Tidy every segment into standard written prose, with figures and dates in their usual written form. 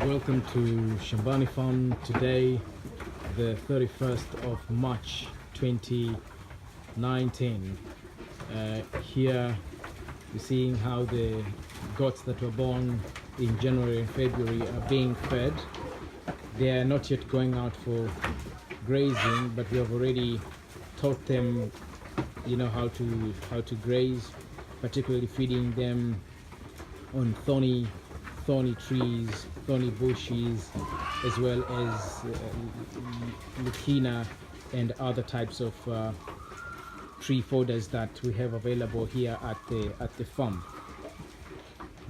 Welcome to Shambani Farm. Today, the 31st of March 2019. Here we're seeing how the goats that were born in January and February are being fed. They are not yet going out for grazing, but we have already taught them, how to graze, particularly feeding them on thorny trees, thorny bushes, as well as lucina and other types of tree fodders that we have available here at the farm.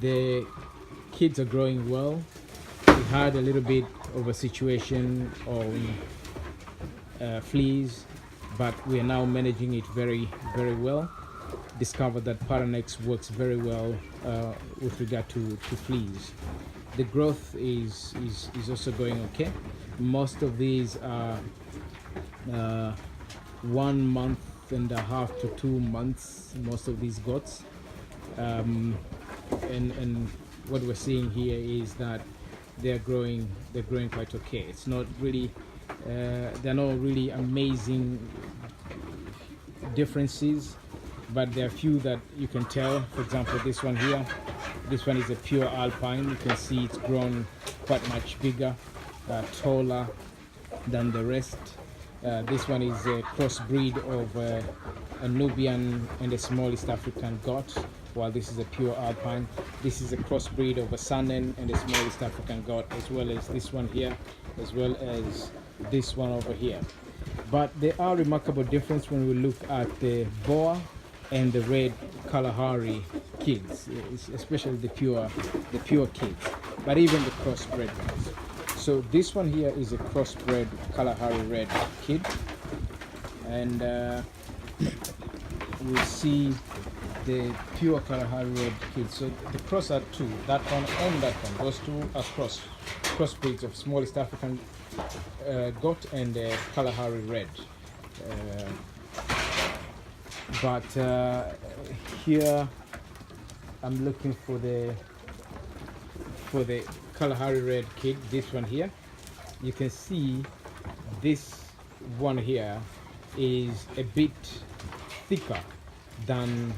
The kids are growing well. We had a little bit of a situation on fleas, but we are now managing it very well. Discovered that Paranex works very well with regard to fleas. The growth is also going okay. Most of these are 1.5 months to 2 months, most of these goats, and what we're seeing here is that they're growing quite okay. It's not really they're not really amazing differences, but there are few that you can tell. For example, this one here, this one is a pure alpine. You can see it's grown quite much bigger, taller than the rest. This one is a crossbreed of a Nubian and a small East African goat, while this is a pure alpine. This is a crossbreed of a Saanen and a small East African goat, as well as this one here, as well as this one over here. But there are remarkable difference when we look at the Boer and the red Kalahari kids, especially the pure kids, but even the crossbred ones. So this one here is a crossbred Kalahari red kid, and we see the pure Kalahari red kids. So the cross are two, that one and that one. Those two are crossbreeds of small East African goat and Kalahari red. But here I'm looking for the Kalahari red kid. This one here, you can see this one here is a bit thicker than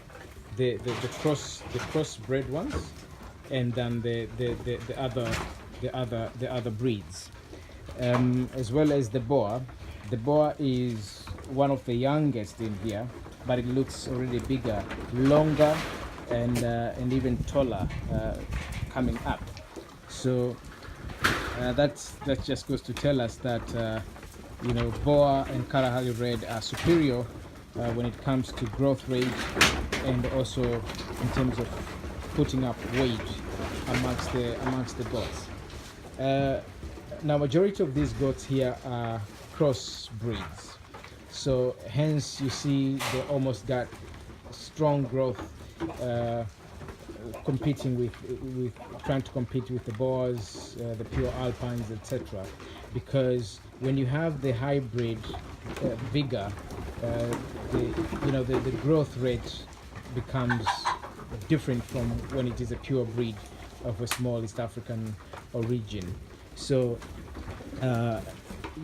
the crossbred ones, and then the other breeds, as well as the Boer. The Boer is one of the youngest in here, but it looks already bigger, longer, and even taller coming up. So that just goes to tell us that Boer and Kalahari red are superior when it comes to growth rate, and also in terms of putting up weight amongst the goats. Now, majority of these goats here are crossbreeds, so hence you see they almost got strong growth, competing with trying to compete with the Boers, the pure alpines, etc. Because when you have the hybrid vigor, the growth rate becomes different from when it is a pure breed of a small East African origin. So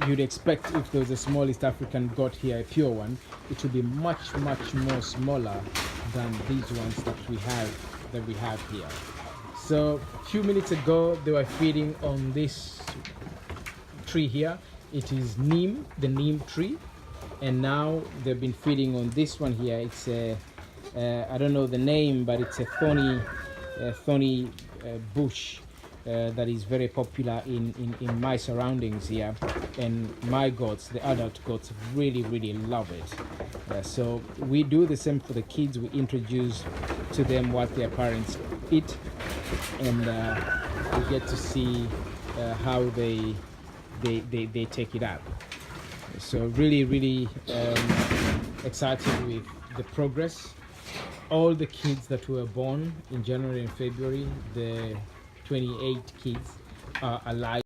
you'd expect if there was a small East African goat here, a pure one, it would be much more smaller than these ones that we have here. So a few minutes ago they were feeding on this tree here. It is neem, the neem tree, and now they've been feeding on this one here. It's a I don't know the name, but it's a thorny bush that is very popular in my surroundings here, and my goats, the adult goats, really love it. So we do the same for the kids. We introduce to them what their parents eat, and we get to see how they take it up. So really excited with the progress. All the kids that were born in January and February, the 28 kids, are alive.